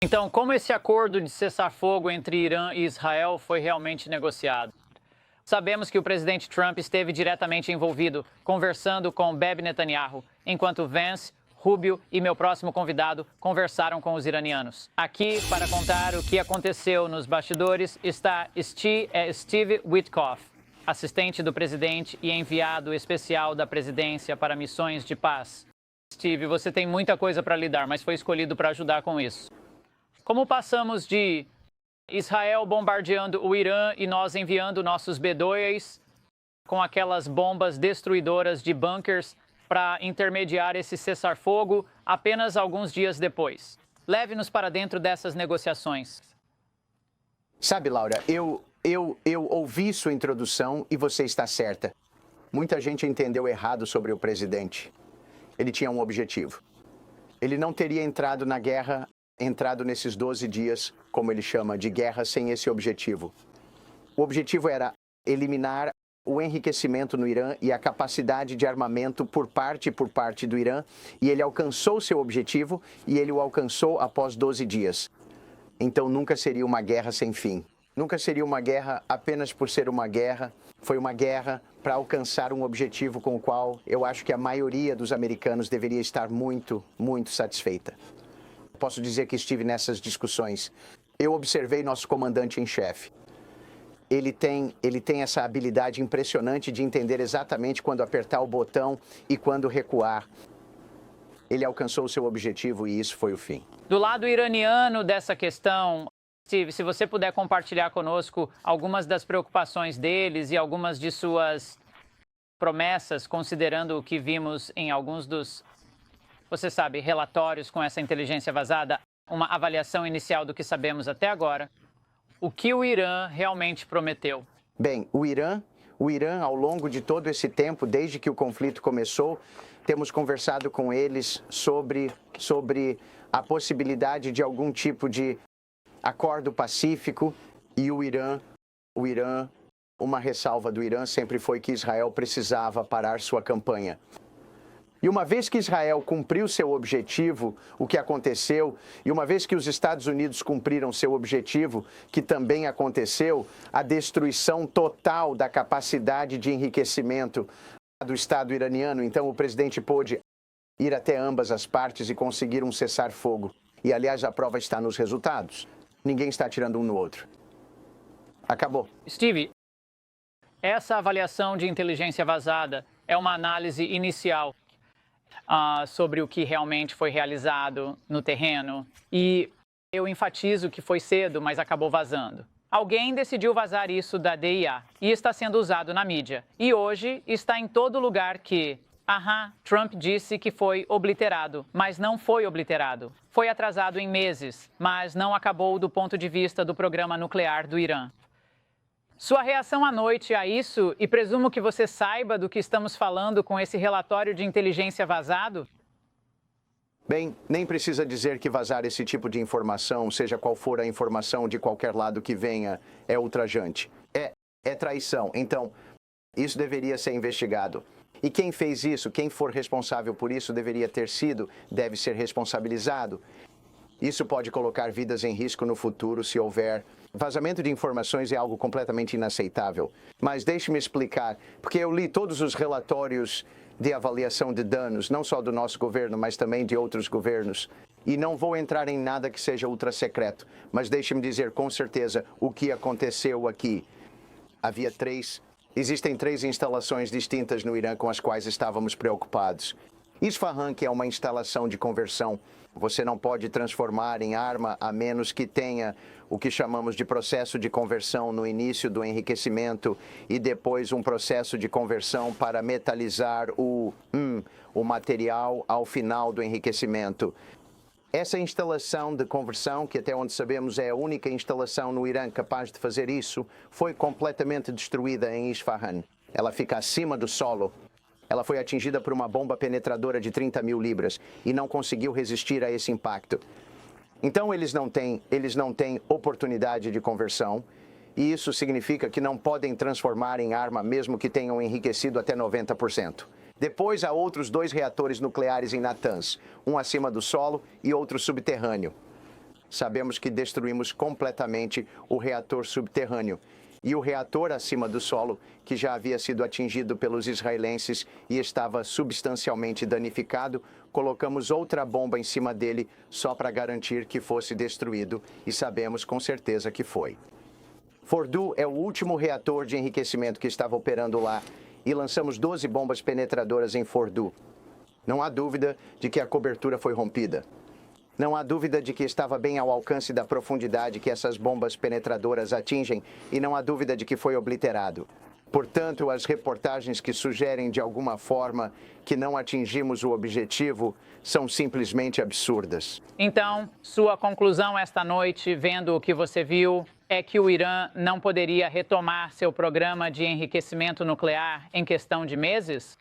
Então, como esse acordo de cessar-fogo entre Irã e Israel foi realmente negociado? Sabemos que o presidente Trump esteve diretamente envolvido, conversando com Bibi Netanyahu, enquanto Vance, Rubio e meu próximo convidado conversaram com os iranianos. Aqui, para contar o que aconteceu nos bastidores, está Steve Witkoff, assistente do presidente e enviado especial da presidência para missões de paz. Steve, você tem muita coisa para lidar, mas foi escolhido para ajudar com isso. Como passamos de Israel bombardeando o Irã e nós enviando nossos B-2 com aquelas bombas destruidoras de bunkers para intermediar esse cessar-fogo apenas alguns dias depois? Leve-nos para dentro dessas negociações. Sabe, Laura, eu ouvi sua introdução e você está certa. Muita gente entendeu errado sobre o presidente. Ele tinha um objetivo. Ele não teria entrado na guerra, entrado nesses 12 dias, como ele chama, de guerra sem esse objetivo. O objetivo era eliminar o enriquecimento no Irã e a capacidade de armamento por parte do Irã, e ele alcançou seu objetivo e ele o alcançou após 12 dias. Então nunca seria uma guerra sem fim. Nunca seria uma guerra apenas por ser uma guerra. Foi uma guerra para alcançar um objetivo com o qual eu acho que a maioria dos americanos deveria estar muito, muito satisfeita. Posso dizer que estive nessas discussões. Eu observei nosso comandante em chefe. Ele tem essa habilidade impressionante de entender exatamente quando apertar o botão e quando recuar. Ele alcançou o seu objetivo e isso foi o fim. Do lado iraniano dessa questão, Steve, se você puder compartilhar conosco algumas das preocupações deles e algumas de suas promessas, considerando o que vimos em alguns dos, você sabe, relatórios com essa inteligência vazada, uma avaliação inicial do que sabemos até agora. O que o Irã realmente prometeu? Bem, o Irã, ao longo de todo esse tempo, desde que o conflito começou, temos conversado com eles sobre a possibilidade de algum tipo de acordo pacífico, e o Irã, uma ressalva do Irã sempre foi que Israel precisava parar sua campanha. E uma vez que Israel cumpriu seu objetivo, o que aconteceu, e uma vez que os Estados Unidos cumpriram seu objetivo, que também aconteceu, a destruição total da capacidade de enriquecimento do Estado iraniano. Então o presidente pôde ir até ambas as partes e conseguir um cessar-fogo. E, aliás, a prova está nos resultados. Ninguém está atirando um no outro. Acabou. Steve, essa avaliação de inteligência vazada é uma análise inicial sobre o que realmente foi realizado no terreno. E eu enfatizo que foi cedo, mas acabou vazando. Alguém decidiu vazar isso da DIA e está sendo usado na mídia. E hoje está em todo lugar que, Trump disse que foi obliterado, mas não foi obliterado. Foi atrasado em meses, mas não acabou do ponto de vista do programa nuclear do Irã. Sua reação à noite a isso, e presumo que você saiba do que estamos falando com esse relatório de inteligência vazado? Bem, nem precisa dizer que vazar esse tipo de informação, seja qual for a informação de qualquer lado que venha, é ultrajante. É traição. Então, isso deveria ser investigado. E quem fez isso, quem for responsável por isso, deve ser responsabilizado. Isso pode colocar vidas em risco no futuro se houver. Vazamento de informações é algo completamente inaceitável. Mas deixe-me explicar, porque eu li todos os relatórios de avaliação de danos, não só do nosso governo, mas também de outros governos. E não vou entrar em nada que seja ultra secreto, mas deixe-me dizer com certeza o que aconteceu aqui. Existem 3 instalações distintas no Irã com as quais estávamos preocupados. Isfahan, que é uma instalação de conversão, você não pode transformar em arma a menos que tenha o que chamamos de processo de conversão no início do enriquecimento e depois um processo de conversão para metalizar o material ao final do enriquecimento. Essa instalação de conversão, que até onde sabemos é a única instalação no Irã capaz de fazer isso, foi completamente destruída em Isfahan. Ela fica acima do solo. Ela foi atingida por uma bomba penetradora de 30 mil libras e não conseguiu resistir a esse impacto. Então eles não têm oportunidade de conversão e isso significa que não podem transformar em arma mesmo que tenham enriquecido até 90%. Depois há outros 2 reatores nucleares em Natanz, um acima do solo e outro subterrâneo. Sabemos que destruímos completamente o reator subterrâneo e o reator acima do solo, que já havia sido atingido pelos israelenses e estava substancialmente danificado, colocamos outra bomba em cima dele só para garantir que fosse destruído e sabemos com certeza que foi. Fordow é o último reator de enriquecimento que estava operando lá e lançamos 12 bombas penetradoras em Fordow. Não há dúvida de que a cobertura foi rompida. Não há dúvida de que estava bem ao alcance da profundidade que essas bombas penetradoras atingem e não há dúvida de que foi obliterado. Portanto, as reportagens que sugerem de alguma forma que não atingimos o objetivo são simplesmente absurdas. Então, sua conclusão esta noite, vendo o que você viu, é que o Irã não poderia retomar seu programa de enriquecimento nuclear em questão de meses?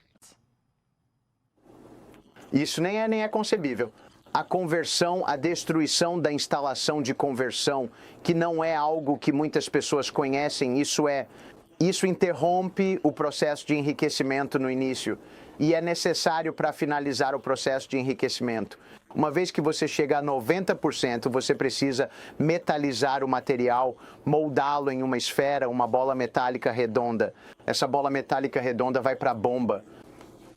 Isso nem é concebível. A conversão, a destruição da instalação de conversão, que não é algo que muitas pessoas conhecem, isso interrompe o processo de enriquecimento no início e é necessário para finalizar o processo de enriquecimento. Uma vez que você chega a 90%, você precisa metalizar o material, moldá-lo em uma esfera, uma bola metálica redonda. Essa bola metálica redonda vai para a bomba.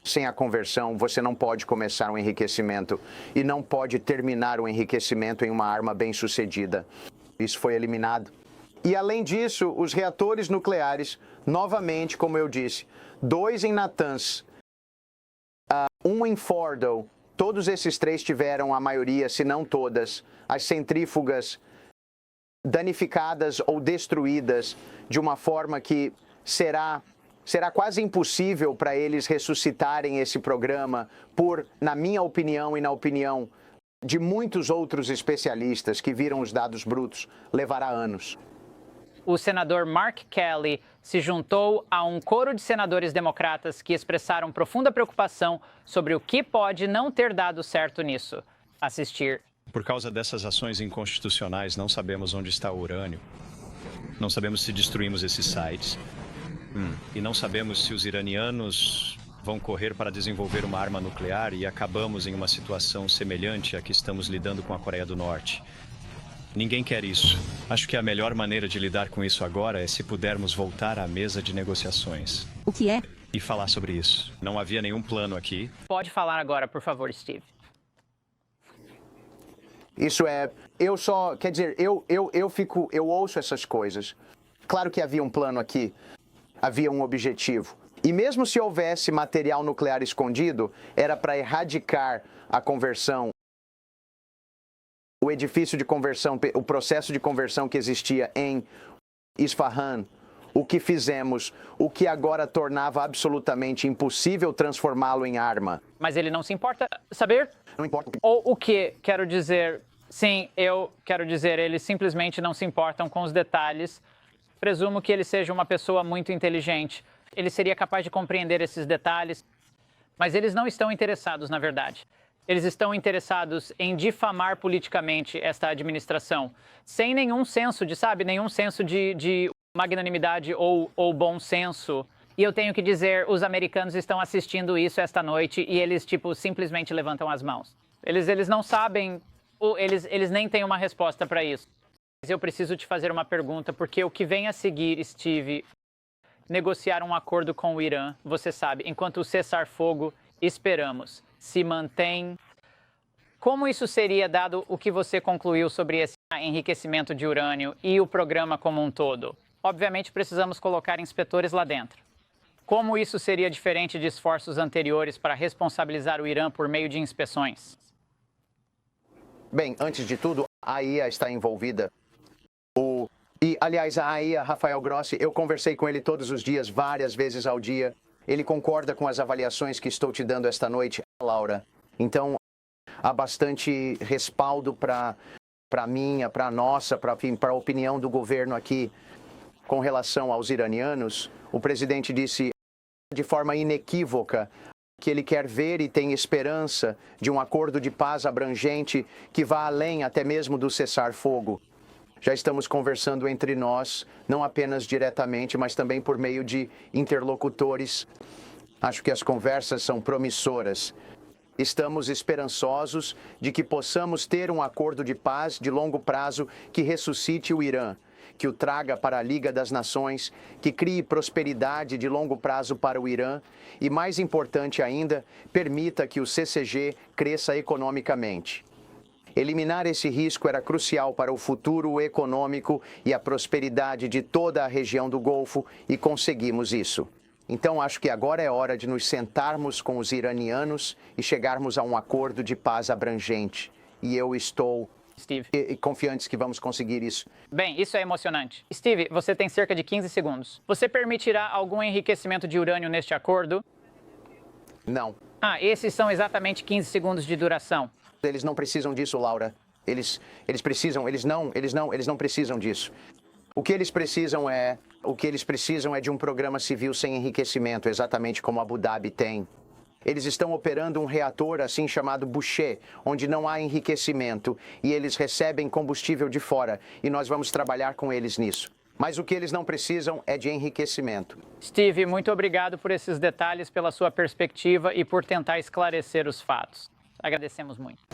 Sem a conversão, você não pode começar um enriquecimento e não pode terminar o enriquecimento em uma arma bem-sucedida. Isso foi eliminado. E, além disso, os reatores nucleares, novamente, como eu disse, 2 em Natanz, 1 em Fordow, todos esses 3 tiveram a maioria, se não todas, as centrífugas danificadas ou destruídas de uma forma que será quase impossível para eles ressuscitarem esse programa na minha opinião e na opinião de muitos outros especialistas que viram os dados brutos, levará anos. O senador Mark Kelly se juntou a um coro de senadores democratas que expressaram profunda preocupação sobre o que pode não ter dado certo nisso. Assistir. Por causa dessas ações inconstitucionais, não sabemos onde está o urânio. Não sabemos se destruímos esses sites. E não sabemos se os iranianos vão correr para desenvolver uma arma nuclear e acabamos em uma situação semelhante à que estamos lidando com a Coreia do Norte. Ninguém quer isso. Acho que a melhor maneira de lidar com isso agora é se pudermos voltar à mesa de negociações. O que é? E falar sobre isso. Não havia nenhum plano aqui. Pode falar agora, por favor, Steve. Isso é... Quer dizer, eu ouço essas coisas. Claro que havia um plano aqui. Havia um objetivo. E mesmo se houvesse material nuclear escondido, era para erradicar a conversão, o edifício de conversão, o processo de conversão que existia em Isfahan. O que fizemos, o que agora tornava absolutamente impossível transformá-lo em arma. Mas ele não se importa saber? Não importa. Ou o que? Quero dizer, sim, eu quero dizer, eles simplesmente não se importam com os detalhes. Presumo que ele seja uma pessoa muito inteligente. Ele seria capaz de compreender esses detalhes. Mas eles não estão interessados, na verdade. Eles estão interessados em difamar politicamente esta administração, sem nenhum senso nenhum senso de magnanimidade ou bom senso. E eu tenho que dizer, os americanos estão assistindo isso esta noite e eles, simplesmente levantam as mãos. Eles não sabem, eles nem têm uma resposta para isso. Mas eu preciso te fazer uma pergunta, porque o que vem a seguir, Steve, negociar um acordo com o Irã, você sabe, enquanto o cessar-fogo, esperamos, se mantém. Como isso seria dado o que você concluiu sobre esse enriquecimento de urânio e o programa como um todo? Obviamente, precisamos colocar inspetores lá dentro. Como isso seria diferente de esforços anteriores para responsabilizar o Irã por meio de inspeções? Bem, antes de tudo, a AIA está envolvida. Aliás, a AIA, Rafael Grossi, eu conversei com ele todos os dias, várias vezes ao dia. Ele concorda com as avaliações que estou te dando esta noite, Laura. Então, há bastante respaldo para a minha, para a nossa, para a opinião do governo aqui com relação aos iranianos. O presidente disse de forma inequívoca que ele quer ver e tem esperança de um acordo de paz abrangente que vá além até mesmo do cessar-fogo. Já estamos conversando entre nós, não apenas diretamente, mas também por meio de interlocutores. Acho que as conversas são promissoras. Estamos esperançosos de que possamos ter um acordo de paz de longo prazo que ressuscite o Irã, que o traga para a Liga das Nações, que crie prosperidade de longo prazo para o Irã e, mais importante ainda, permita que o CCG cresça economicamente. Eliminar esse risco era crucial para o futuro econômico e a prosperidade de toda a região do Golfo e conseguimos isso. Então, acho que agora é hora de nos sentarmos com os iranianos e chegarmos a um acordo de paz abrangente. E eu estou Steve. confiante que vamos conseguir isso. Bem, isso é emocionante. Steve, você tem cerca de 15 segundos. Você permitirá algum enriquecimento de urânio neste acordo? Não. Esses são exatamente 15 segundos de duração. Eles não precisam disso, Laura. Eles não precisam disso. O que eles precisam é de um programa civil sem enriquecimento, exatamente como Abu Dhabi tem. Eles estão operando um reator assim chamado Bushehr, onde não há enriquecimento e eles recebem combustível de fora e nós vamos trabalhar com eles nisso. Mas o que eles não precisam é de enriquecimento. Steve, muito obrigado por esses detalhes, pela sua perspectiva e por tentar esclarecer os fatos. Agradecemos muito.